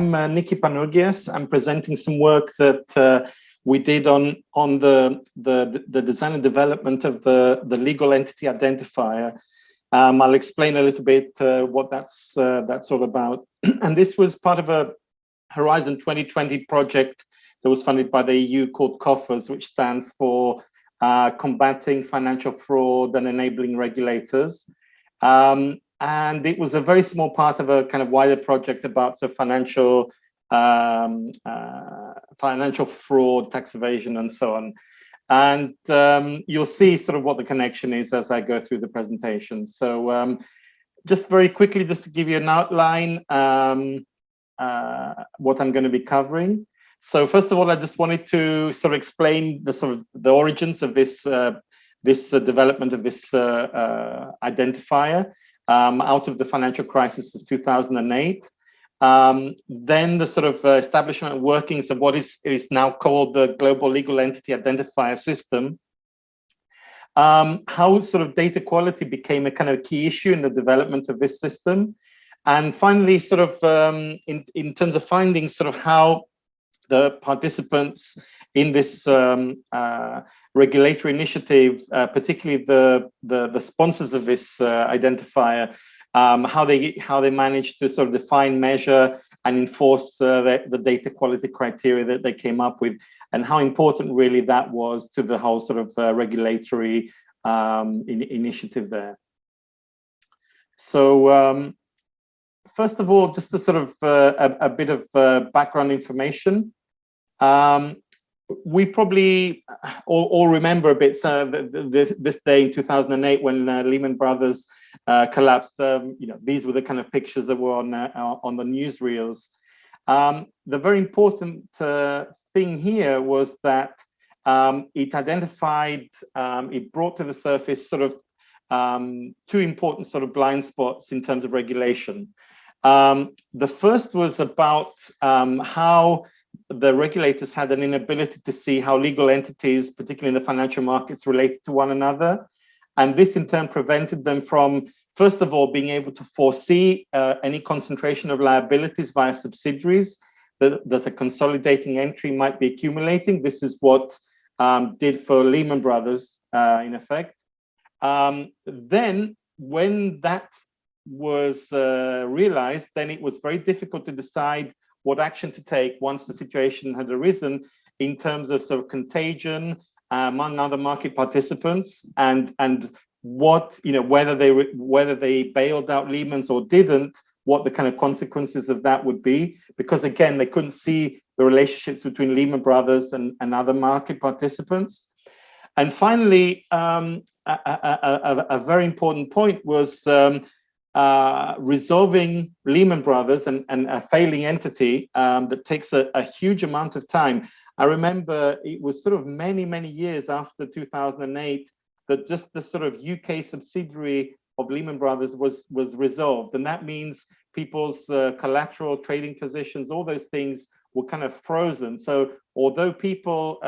I'm Niki Panourgias. I'm presenting some work that we did on the design and development of the legal entity identifier. I'll explain a little bit what that's all about. And this was part of a Horizon 2020 project that was funded by the EU called COFAs, which stands for Combating Financial Fraud and Enabling Regulators. And it was a very small part of a kind of wider project about financial fraud, tax evasion, and so on. And you'll see sort of what the connection is as I go through the presentation. So just very quickly, just to give you an outline, what I'm going to be covering. So first of all, I just wanted to sort of explain the origins of this development of this identifier out of the financial crisis of 2008. Then the sort of establishment and workings of what is now called the Global Legal Entity Identifier System. How sort of data quality became a kind of key issue in the development of this system. And finally, sort of in terms of findings, sort of how the participants in this regulatory initiative, particularly the sponsors of this identifier, how they managed to sort of define, measure, and enforce the data quality criteria that they came up with, and how important really that was to the whole sort of regulatory initiative there. So first of all, just a sort of a bit of background information. We probably all remember a bit this day in 2008 when Lehman Brothers collapsed. These were the kind of pictures that were on the newsreels. The very important thing here was that it identified, it brought to the surface sort of two important sort of blind spots in terms of regulation. The first was about how the regulators had an inability to see how legal entities, particularly in the financial markets, related to one another. And this in turn prevented them from, first of all, being able to foresee any concentration of liabilities via subsidiaries that a consolidating entry might be accumulating. This is what did for Lehman Brothers, in effect. Then when that was realized, then it was very difficult to decide what action to take once the situation had arisen in terms of sort of contagion among other market participants, and what, whether they bailed out Lehman's or didn't, what the kind of consequences of that would be, because again, they couldn't see the relationships between Lehman Brothers and other market participants. And finally, a very important point was resolving Lehman Brothers and a failing entity that takes a huge amount of time. I remember it was sort of many years after 2008 that just the sort of UK subsidiary of Lehman Brothers was resolved. And that means people's collateral, trading positions, all those things were kind of frozen. So although people,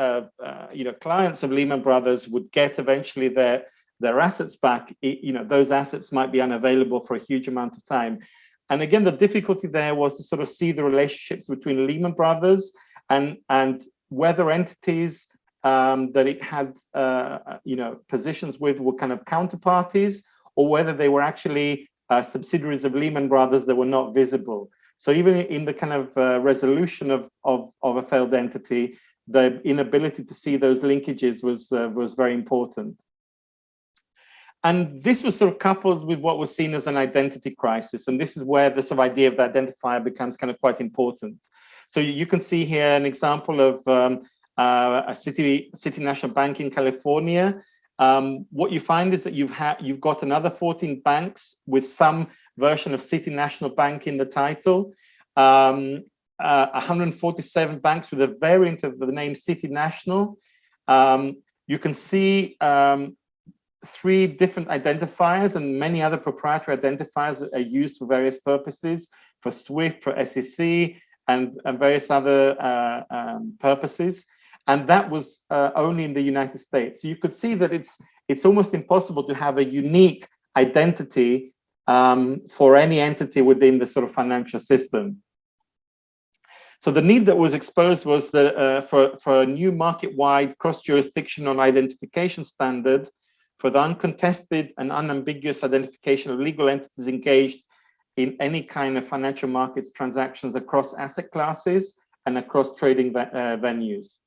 clients of Lehman Brothers would get eventually their assets back, those assets might be unavailable for a huge amount of time. And again, the difficulty there was to sort of see the relationships between Lehman Brothers and whether entities that it had, positions with were kind of counterparties, or whether they were actually subsidiaries of Lehman Brothers that were not visible. So even in the kind of resolution of a failed entity, the inability to see those linkages was very important. And this was sort of coupled with what was seen as an identity crisis. And this is where the sort of idea of the identifier becomes kind of quite important. So you can see here an example of a City National Bank in California. What you find is that you've got another 14 banks with some version of City National Bank in the title. 147 banks with a variant of the name City National. You can see 3 different identifiers and many other proprietary identifiers that are used for various purposes, for SWIFT, for SEC, and various other purposes. And that was only in the United States. So you could see that it's almost impossible to have a unique identity for any entity within the sort of financial system. So the need that was exposed was that for a new market-wide cross-jurisdictional identification standard for the uncontested and unambiguous identification of legal entities engaged in any kind of financial markets transactions across asset classes and across trading venues.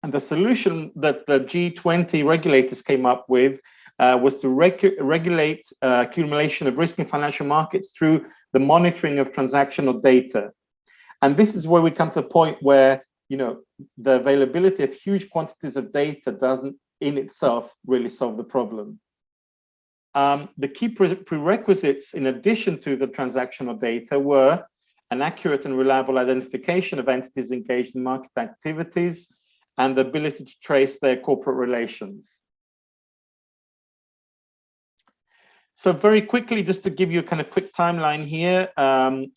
And the solution that the G20 regulators came up with was to regulate accumulation of risk in financial markets through the monitoring of transactional data. And this is where we come to the point where, the availability of huge quantities of data doesn't in itself really solve the problem. The key prerequisites in addition to the transactional data were an accurate and reliable identification of entities engaged in market activities and the ability to trace their corporate relations. So very quickly, just to give you a kind of quick timeline here, the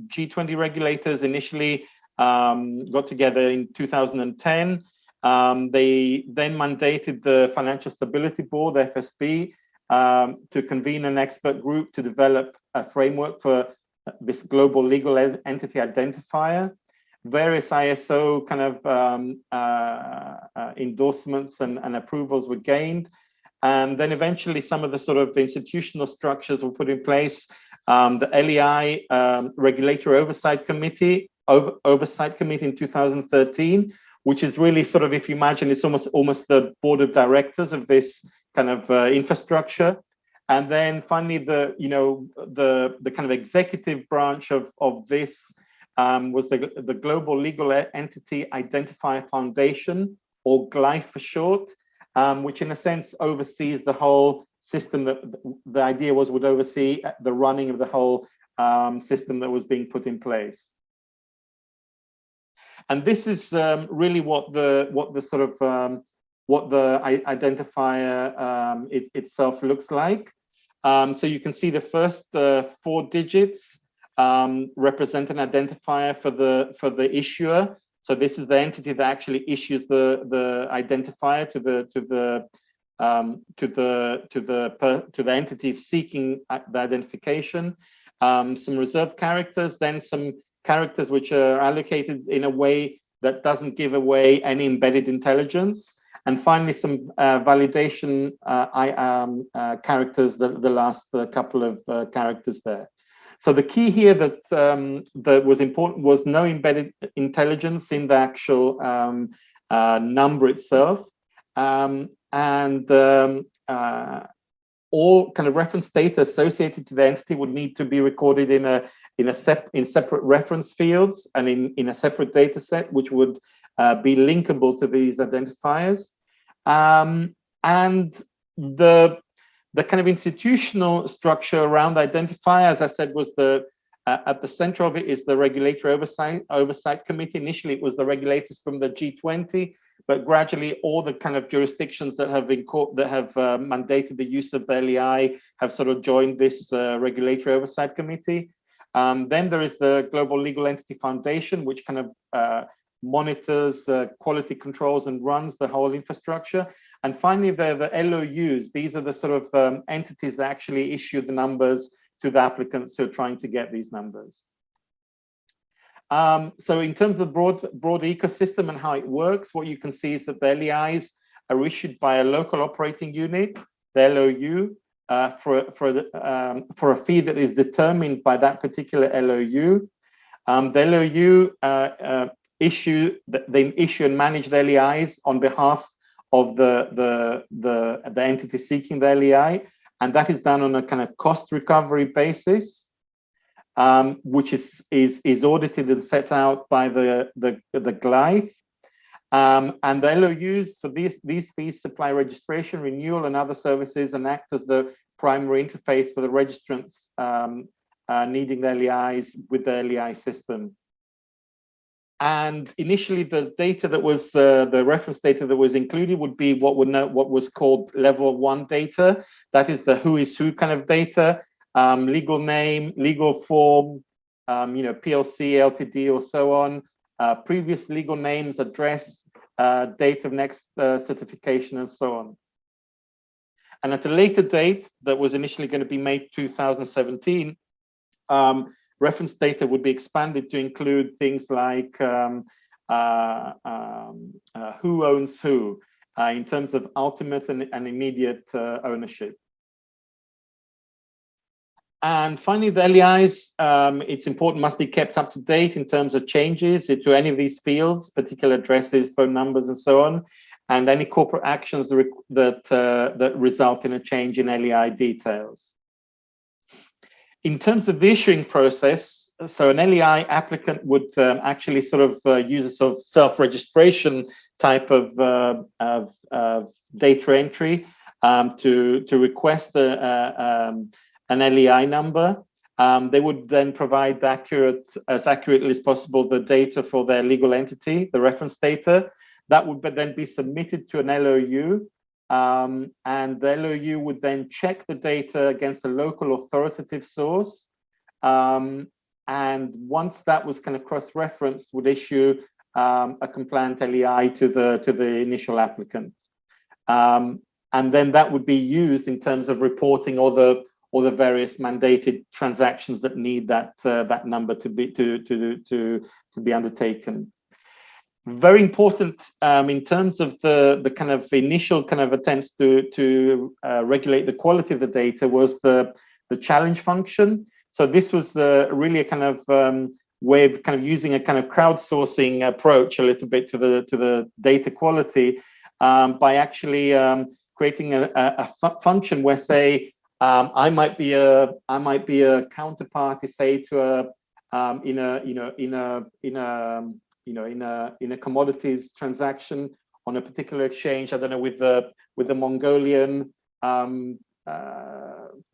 G20 regulators initially got together in 2010. They then mandated the Financial Stability Board, the FSB, to convene an expert group to develop a framework for this global legal entity identifier. Various ISO kind of endorsements and approvals were gained. And then eventually some of the sort of institutional structures were put in place. The LEI Regulatory Oversight Committee in 2013, which is really sort of, if you imagine, it's almost the board of directors of this kind of infrastructure. And then finally, the kind of executive branch of this was the Global Legal Entity Identifier Foundation, or GLI for short, which in a sense oversees the whole system. That the idea was would oversee the running of the whole system that was being put in place. And this is really what the identifier itself looks like. So you can see the first 4 digits represent an identifier for the issuer. So this is the entity that actually issues the identifier to the entity seeking the identification. Some reserved characters, then some characters which are allocated in a way that doesn't give away any embedded intelligence. And finally, some validation characters, the last couple of characters there. So the key here that was important was no embedded intelligence in the actual number itself, and all kind of reference data associated to the entity would need to be recorded in separate reference fields and in a separate data set, which would be linkable to these identifiers. And the kind of institutional structure around identifier, as I said, was at the center of it is the Regulatory Oversight Committee. Initially, it was the regulators from the G20, but gradually all the kind of jurisdictions that have mandated the use of the LEI have sort of joined this Regulatory Oversight Committee. Then there is the Global Legal Entity Foundation, which kind of monitors quality controls and runs the whole infrastructure. And finally, the LOUs. These are the sort of entities that actually issue the numbers to the applicants who are trying to get these numbers. So in terms of broad ecosystem and how it works, what you can see is that the LEIs are issued by a local operating unit, the LOU, for a fee that is determined by that particular LOU. The LOU they issue and manage the LEIs on behalf of the entity seeking the LEI, and that is done on a kind of cost recovery basis, which is audited and set out by the GLI. And the LOUs for these fees supply registration, renewal, and other services, and act as the primary interface for the registrants needing the LEIs with the LEI system. And initially, the data that was the reference data that was included would be what was called level 1 data. That is the who is who kind of data, legal name, legal form, PLC, LTD, or so on, previous legal names, address, date of next certification, and so on. And at a later date, that was initially going to be May 2017, reference data would be expanded to include things like who owns who in terms of ultimate and immediate ownership. And finally, the LEIs, it's important, must be kept up to date in terms of changes to any of these fields, particular addresses, phone numbers, and so on, and any corporate actions that result in a change in LEI details. In terms of the issuing process, so an LEI applicant would actually sort of use a sort of self-registration type of data entry to request an LEI number. They would then provide as accurately as possible the data for their legal entity, the reference data. That would then be submitted to an LOU, and the LOU would then check the data against a local authoritative source. And once that was kind of cross-referenced, would issue a compliant LEI to the initial applicant. And then that would be used in terms of reporting all the various mandated transactions that need that number to be undertaken. Very important in terms of the kind of initial kind of attempts to regulate the quality of the data was the challenge function. So this was really a kind of way of kind of using a kind of crowdsourcing approach a little bit to the data quality by actually creating a function where, say, I might be a counterparty, say, to in a commodities transaction on a particular exchange. I don't know, with the Mongolian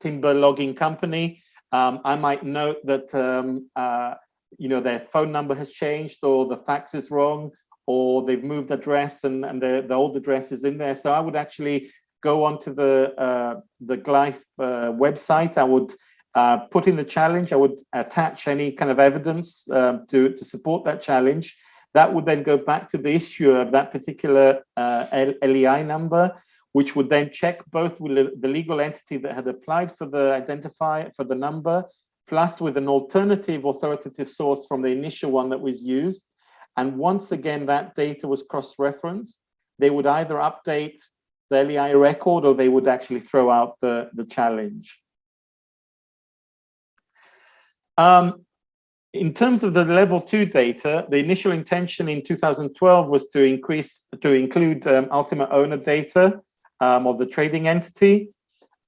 timber logging company. I might note that their phone number has changed, or the fax is wrong, or they've moved address and the old address is in there. So I would actually go onto the Glyph website. I would put in the challenge. I would attach any kind of evidence to support that challenge. That would then go back to the issuer of that particular LEI number, which would then check both with the legal entity that had applied for the identifier for the number, plus with an alternative authoritative source from the initial one that was used. And once again, that data was cross-referenced. They would either update the LEI record, or they would actually throw out the challenge. In terms of the level 2 data, the initial intention in 2012 was to include ultimate owner data of the trading entity,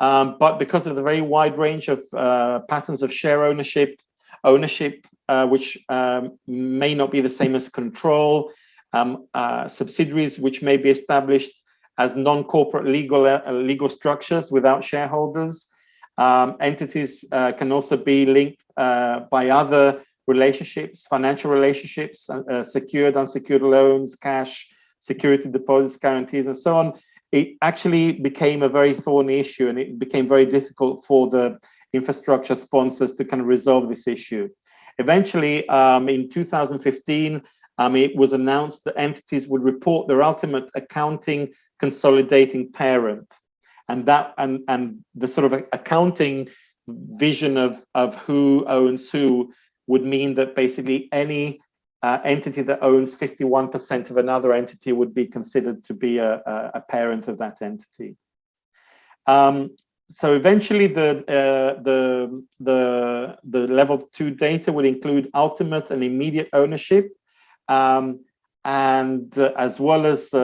but because of the very wide range of patterns of share ownership, which may not be the same as control, subsidiaries which may be established as non-corporate legal structures without shareholders. Entities can also be linked by other relationships, financial relationships, secured, unsecured loans, cash, security deposits, guarantees, and so on. It actually became a very thorny issue, and it became very difficult for the infrastructure sponsors to kind of resolve this issue. Eventually, in 2015, it was announced that entities would report their ultimate accounting consolidating parent, and the sort of accounting vision of who owns who would mean that basically any entity that owns 51% of another entity would be considered to be a parent of that entity. So eventually, the level 2 data would include ultimate and immediate ownership, and as well as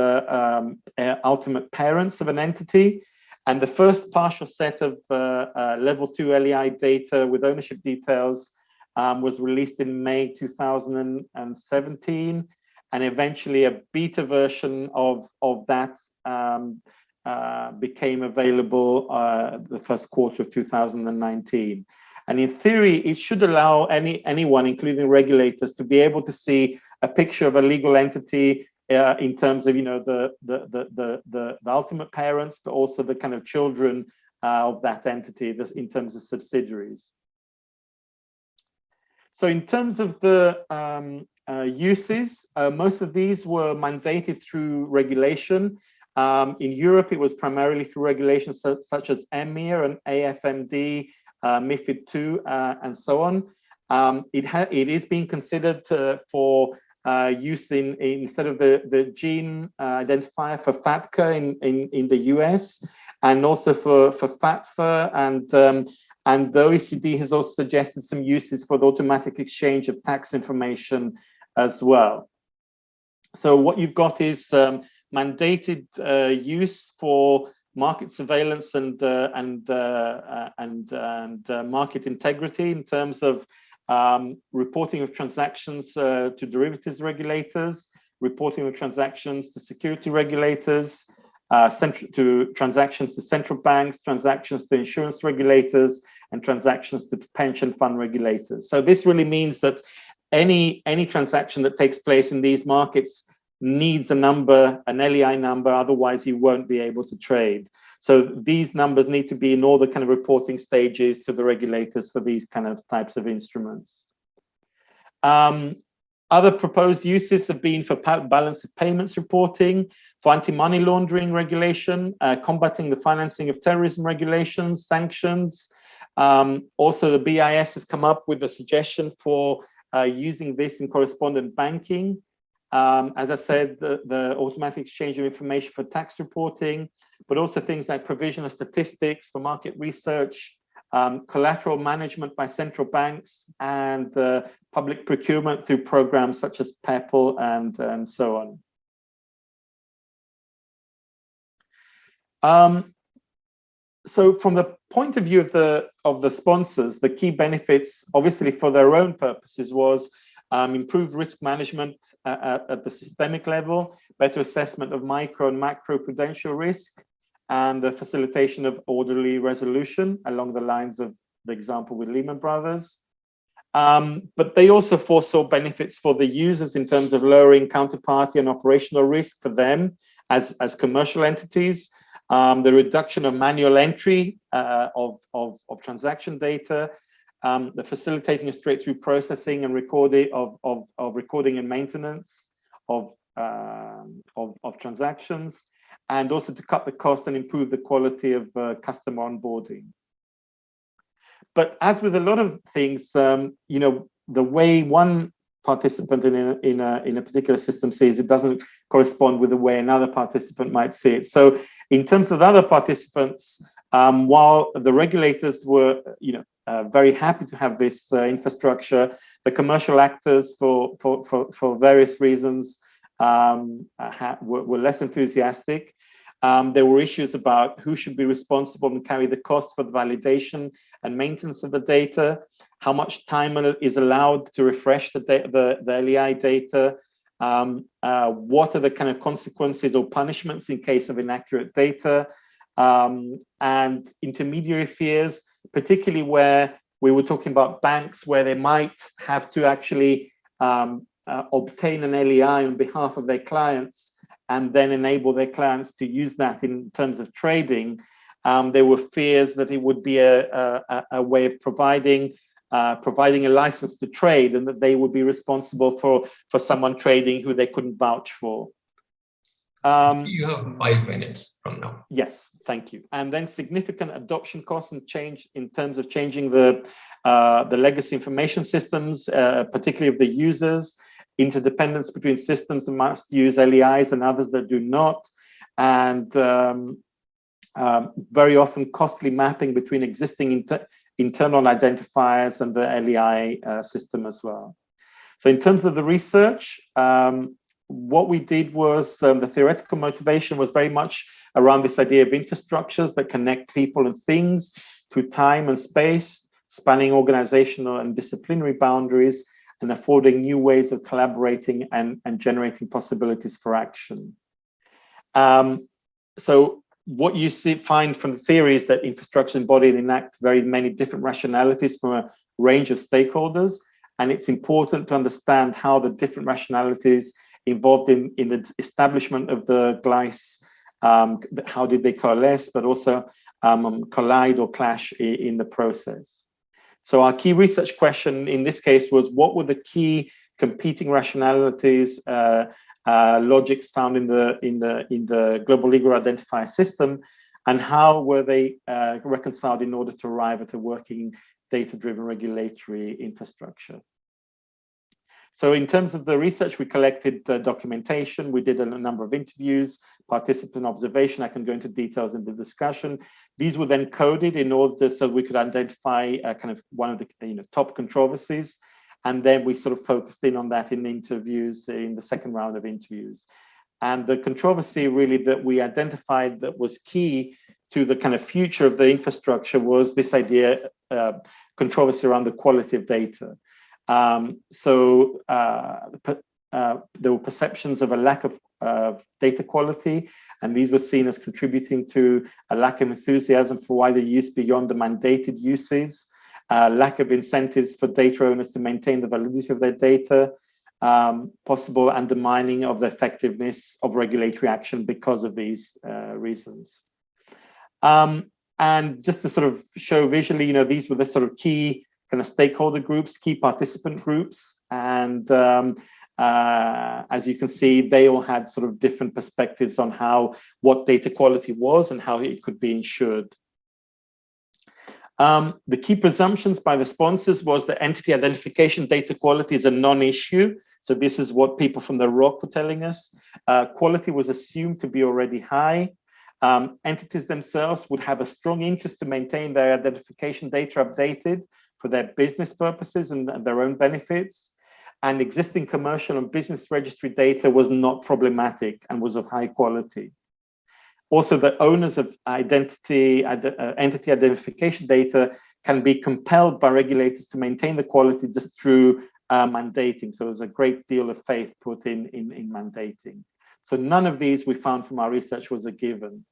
ultimate parents of an entity. And the first partial set of level 2 LEI data with ownership details was released in May 2017, and eventually a beta version of that became available the first quarter of 2019. And in theory, it should allow anyone, including regulators, to be able to see a picture of a legal entity in terms of, the ultimate parents, but also the kind of children of that entity in terms of subsidiaries. So in terms of the uses, most of these were mandated through regulation. In Europe, it was primarily through regulations such as EMIR and AFMD, MiFID II, and so on. It is being considered for use instead of the gene identifier for FATCA in the US, and also for FATFA, and the OECD has also suggested some uses for the automatic exchange of tax information as well. So what you've got is mandated use for market surveillance and market integrity in terms of reporting of transactions to derivatives regulators, reporting of transactions to security regulators, transactions to central banks, transactions to insurance regulators, and transactions to pension fund regulators. So this really means that any transaction that takes place in these markets needs a number, an LEI number, otherwise you won't be able to trade. So these numbers need to be in all the kind of reporting stages to the regulators for these kind of types of instruments. Other proposed uses have been for balance of payments reporting, for anti-money laundering regulation, combating the financing of terrorism regulations, sanctions. Also, the BIS has come up with a suggestion for using this in correspondent banking. As I said, the automatic exchange of information for tax reporting, but also things like provision of statistics for market research, collateral management by central banks, and public procurement through programs such as PEPL and so on. So from the point of view of the sponsors, the key benefits, obviously for their own purposes, was improved risk management at the systemic level, better assessment of micro and macro prudential risk, and the facilitation of orderly resolution along the lines of the example with Lehman Brothers. But they also foresaw benefits for the users in terms of lowering counterparty and operational risk for them as commercial entities, the reduction of manual entry of transaction data, the facilitating of straight-through processing and recording of recording and maintenance of transactions, and also to cut the cost and improve the quality of customer onboarding. But as with a lot of things, you know, the way one participant in a particular system sees it doesn't correspond with the way another participant might see it. So in terms of other participants, while the regulators were, you know, very happy to have this infrastructure, the commercial actors, for various reasons, were less enthusiastic. There were issues about who should be responsible and carry the cost for the validation and maintenance of the data, how much time is allowed to refresh the LEI data, what are the kind of consequences or punishments in case of inaccurate data, and intermediary fears, particularly where we were talking about banks where they might have to actually obtain an LEI on behalf of their clients and then enable their clients to use that in terms of trading. There were fears that it would be a way of providing a license to trade, and that they would be responsible for someone trading who they couldn't vouch for. You have 5 minutes from now. Yes, thank you. And then significant adoption costs and change in terms of changing the legacy information systems, particularly of the users, interdependence between systems that must use LEIs and others that do not, and very often costly mapping between existing internal identifiers and the LEI system as well. So in terms of the research, what we did was the theoretical motivation was very much around this idea of infrastructures that connect people and things through time and space, spanning organizational and disciplinary boundaries, and affording new ways of collaborating and generating possibilities for action. So what you find from the theory is that infrastructure embody and enact very many different rationalities from a range of stakeholders, and it's important to understand how the different rationalities involved in the establishment of the GLICE, how did they coalesce, but also collide or clash in the process. So our key research question in this case was, what were the key competing rationalities, logics found in the global legal identifier system, and how were they reconciled in order to arrive at a working data-driven regulatory infrastructure. So in terms of the research, we collected documentation, we did a number of interviews, participant observation. I can go into details in the discussion. These were then coded in order so we could identify kind of one of the top controversies. And then we sort of focused in on that in the interviews, in the second round of interviews. And the controversy really that we identified that was key to the kind of future of the infrastructure was this idea, controversy around the quality of data. There were perceptions of a lack of data quality, and these were seen as contributing to a lack of enthusiasm for wider use beyond the mandated uses, lack of incentives for data owners to maintain the validity of their data, possible undermining of the effectiveness of regulatory action because of these reasons. And just to sort of show visually, these were the sort of key kind of stakeholder groups, key participant groups. And as you can see, they all had sort of different perspectives on what data quality was and how it could be ensured. The key presumptions by the sponsors was that entity identification data quality is a non-issue. So this is what people from the ROC were telling us. Quality was assumed to be already high. Entities themselves would have a strong interest to maintain their identification data updated for their business purposes and their own benefits. And existing commercial and business registry data was not problematic and was of high quality. Also, the owners of entity identification data can be compelled by regulators to maintain the quality just through mandating. So there's a great deal of faith put in mandating. So none of these we found from our research was a given.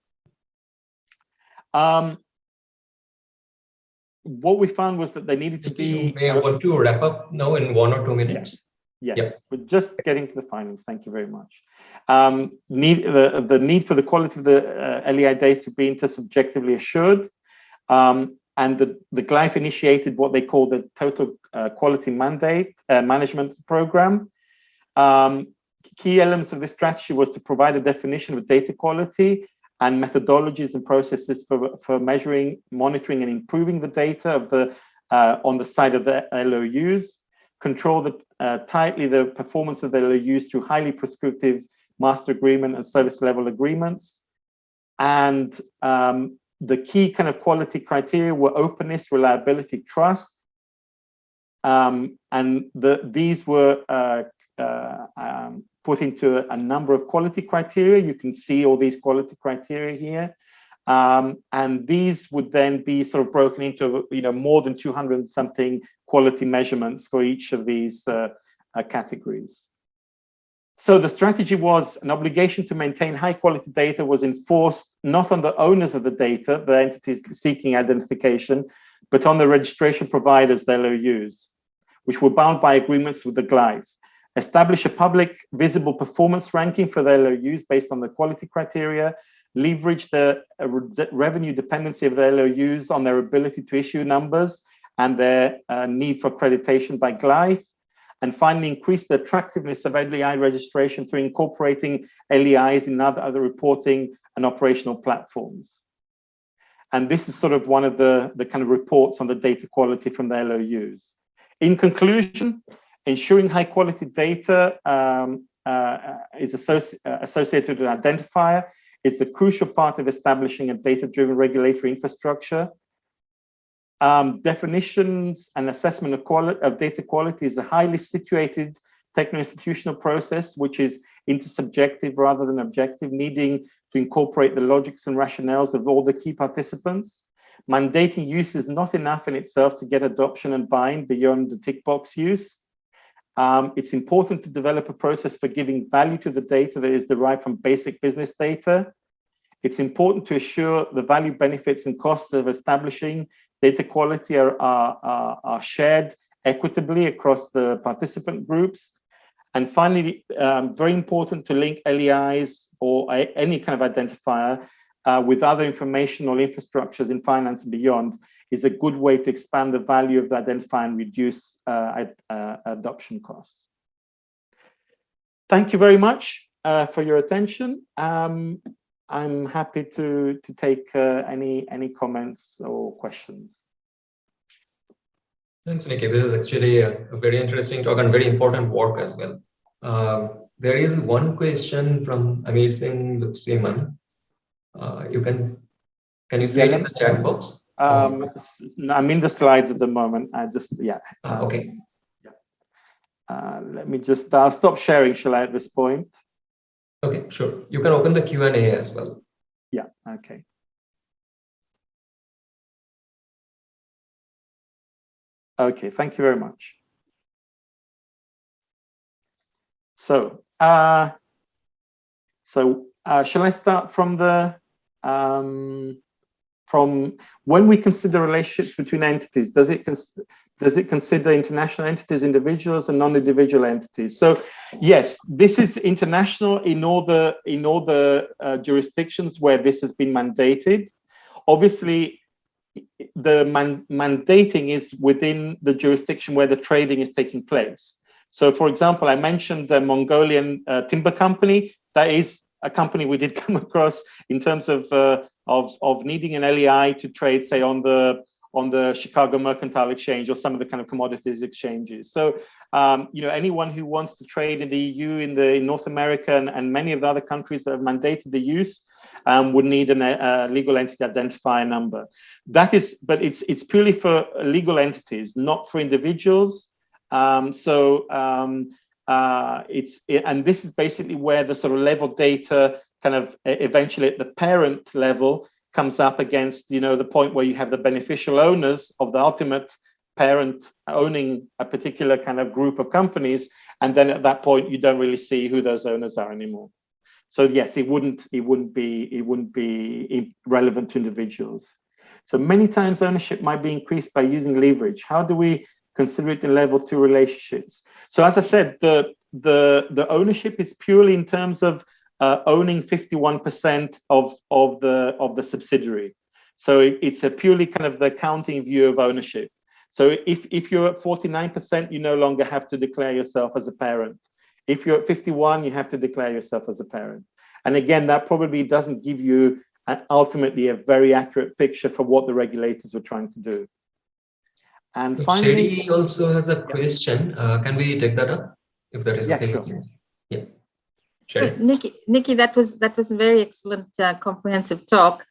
What we found was that they needed to be... May I want to wrap up now in 1 or 2 minutes? Yes, yeah. We're just getting to the findings. Thank you very much. The need for the quality of the LEI data to be intersubjectively assured. And the GLIFE initiated what they call the Total Quality Mandate Management Program. Key elements of this strategy was to provide a definition of data quality and methodologies and processes for measuring, monitoring, and improving the data of on the side of the LOUs, control tightly the performance of the LOUs through highly prescriptive master agreement and service level agreements. And the key kind of quality criteria were openness, reliability, trust. These were put into a number of quality criteria. You can see all these quality criteria here. And these would then be sort of broken into more than 200 something quality measurements for each of these categories. So the strategy was an obligation to maintain high quality data was enforced not on the owners of the data, the entities seeking identification, but on the registration providers, the LOUs, which were bound by agreements with the GLIFE. Establish a public visible performance ranking for the LOUs based on the quality criteria, leverage the revenue dependency of the LOUs on their ability to issue numbers and their need for accreditation by GLIFE, and finally increase the attractiveness of LEI registration through incorporating LEIs in other reporting and operational platforms. And this is sort of one of the kind of reports on the data quality from the LOUs. In conclusion, ensuring high quality data is associated with an identifier. It's a crucial part of establishing a data-driven regulatory infrastructure. Definitions and assessment of data quality is a highly situated techno-institutional process, which is intersubjective rather than objective, needing to incorporate the logics and rationales of all the key participants. Mandating use is not enough in itself to get adoption and buy-in beyond the tick box use. It's important to develop a process for giving value to the data that is derived from basic business data. It's important to assure the value, benefits, and costs of establishing data quality are shared equitably across the participant groups. And finally, very important to link LEIs or any kind of identifier with other informational infrastructures in finance and beyond is a good way to expand the value of the identifier and reduce adoption costs. Thank you very much for your attention. I'm happy to take any comments or questions. Thanks, Nikki. This is actually a very interesting talk and very important work as well. There is one question from Amir Singh Seaman. Can you say it in the chat box? I'm in the slides at the moment. Okay. Let me just I'll stop sharing, shall I, at this point? Okay, sure. You can open the Q&A as well. Yeah, okay. Okay, thank you very much. So, shall I start from the from when we consider relationships between entities? Does it consider international entities, individuals, and non-individual entities? So, yes, this is international in all the jurisdictions where this has been mandated. Obviously, the mandating is within the jurisdiction where the trading is taking place. So, for example, I mentioned the Mongolian timber company. That is a company we did come across in terms of needing an LEI to trade, say, on the Chicago Mercantile Exchange or some of the kind of commodities exchanges. So, anyone who wants to trade in the EU, in North America, and many of the other countries that have mandated the use would need a legal entity identifier number. That is, but it's purely for legal entities, not for individuals. And this is basically where the sort of level data kind of eventually at the parent level comes up against, the point where you have the beneficial owners of the ultimate parent owning a particular kind of group of companies, and then at that point you don't really see who those owners are anymore. So yes, it wouldn't be relevant to individuals. So many times ownership might be increased by using leverage. How do we consider it in level 2 relationships? So as I said, the ownership is purely in terms of owning 51% of the subsidiary. So it's a purely kind of the accounting view of ownership. So if you're at 49%, you no longer have to declare yourself as a parent. If you're at 51, you have to declare yourself as a parent. And again, that probably doesn't give you ultimately a very accurate picture for what the regulators were trying to do. And finally, Shady also has a question. Can we take that up, if that is okay with you? Yeah. Sure. Nikki, that was a very excellent, comprehensive talk.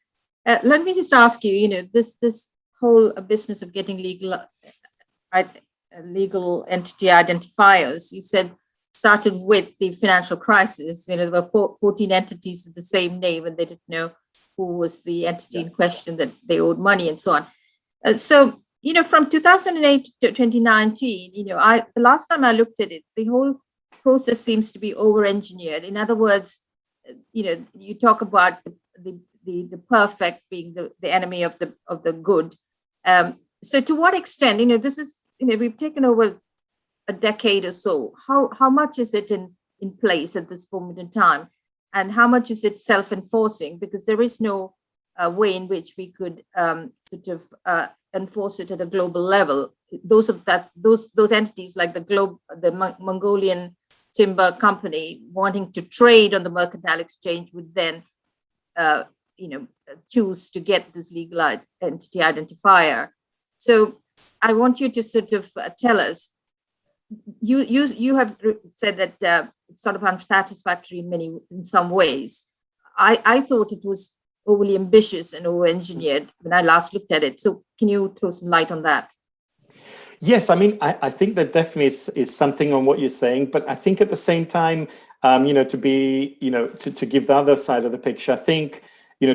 Let me just ask you, this whole business of getting legal entity identifiers, you said started with the financial crisis. There were 14 entities with the same name, and they didn't know who was the entity in question that they owed money and so on. So, from 2008 to 2019, the last time I looked at it, the whole process seems to be over-engineered. In other words, you talk about the perfect being the enemy of the good. So to what extent, this is, we've taken over a decade or so. How much is it in place at this moment in time? And how much is it self-enforcing? Because there is no way in which we could enforce it at a global level. Those entities like the Mongolian timber company wanting to trade on the mercantile exchange would then choose to get this legal entity identifier. So I want you to tell us, you have said that it's sort of unsatisfactory in some ways. I thought it was overly ambitious and over-engineered when I last looked at it. So can you throw some light on that? Yes, I mean, I think that definitely is something on what you're saying, but I think at the same time, to give the other side of the picture, I think,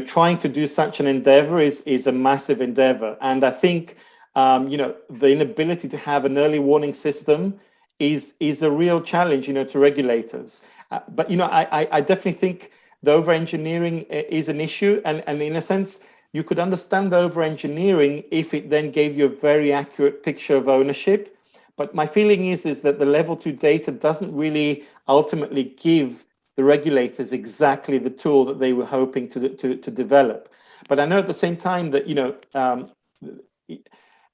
trying to do such an endeavor is a massive endeavor. And I think, the inability to have an early warning system is a real challenge, to regulators. But, I definitely think the over-engineering is an issue. And in a sense, you could understand the over-engineering if it then gave you a very accurate picture of ownership. But my feeling is that the level 2 data doesn't really ultimately give the regulators exactly the tool that they were hoping to develop. But I know at the same time that,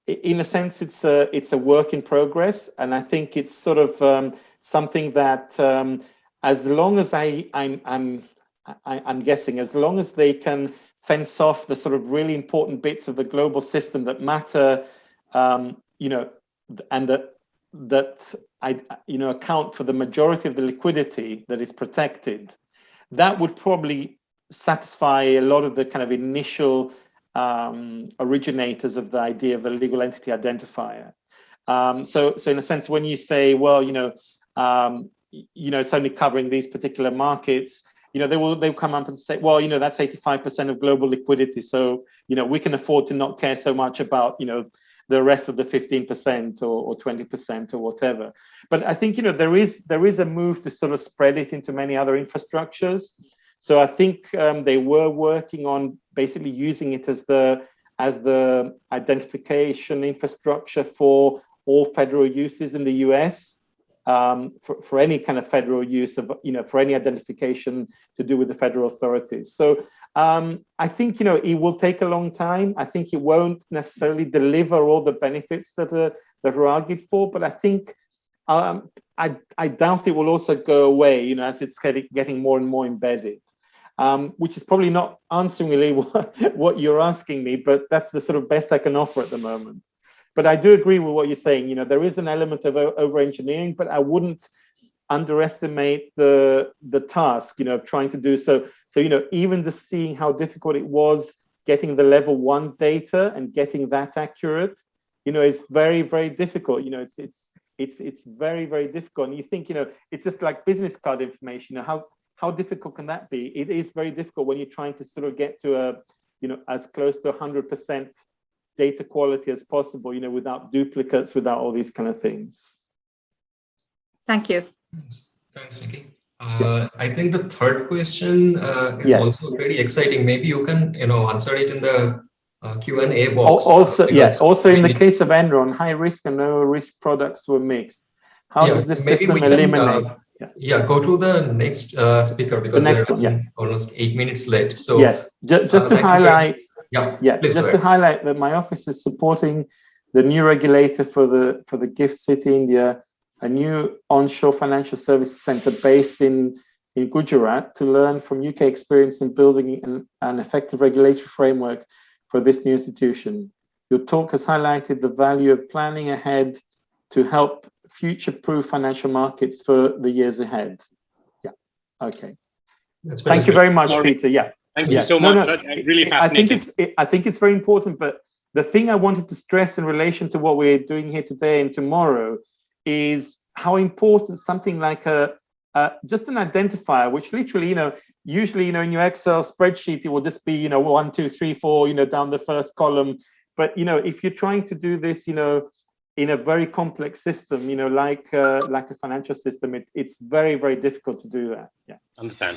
in a sense, it's a work in progress. And I think it's sort of something that as long as I'm guessing, as long as they can fence off the sort of really important bits of the global system that matter, that account for the majority of the liquidity that is protected, that would probably satisfy a lot of the kind of initial originators of the idea of the legal entity identifier. So in a sense, when you say, well, it's only covering these particular markets, they'll come up and say, well, that's 85% of global liquidity, so we can afford to not care so much about the rest of the 15% or 20% or whatever. But I think there is a move to sort of spread it into many other infrastructures. So I think they were working on basically using it as the identification infrastructure for all federal uses in the US, for any kind of federal use of for any identification to do with the federal authorities. So I think it will take a long time. I think it won't necessarily deliver all the benefits that are argued for, but I think I doubt it will also go away as it's getting more and more embedded. Which is probably not answering really what you're asking me, but that's the sort of best I can offer at the moment. But I do agree with what you're saying. There is an element of over-engineering, but I wouldn't underestimate the task, of trying to do so. So, even just seeing how difficult it was getting the level 1 data and getting that accurate, is very, very difficult. It's very, very difficult. And you think, it's just like business card information. How difficult can that be? It is very difficult when you're trying to sort of get to as close to 100% data quality as possible, without duplicates, without all these kind of things. Thank you. Thanks, Nikki. I think the third question is also pretty exciting. Maybe you can, answer it in the Q&A box. Also, yes. Also, in the case of Enron, high risk and low risk products were mixed. How does this system eliminate? Go to the next speaker, because we're almost 8 minutes late. So yes, just to highlight. To highlight that my office is supporting the new regulator for the Gift City, India, a new onshore financial services center based in Gujarat, to learn from UK experience in building an effective regulatory framework for this new institution. Your talk has highlighted the value of planning ahead to help future-proof financial markets for the years ahead. Okay. Thank you very much, Peter. Thank you so much. Really fascinating. I think it's very important, but the thing I wanted to stress in relation to what we're doing here today and tomorrow is how important something like just an identifier, which literally, usually, in your Excel spreadsheet, it will just be, 1, 2, 3, 4, down the first column. But, if you're trying to do this, in a very complex system, like a financial system, it's very, very difficult to do that. Understand.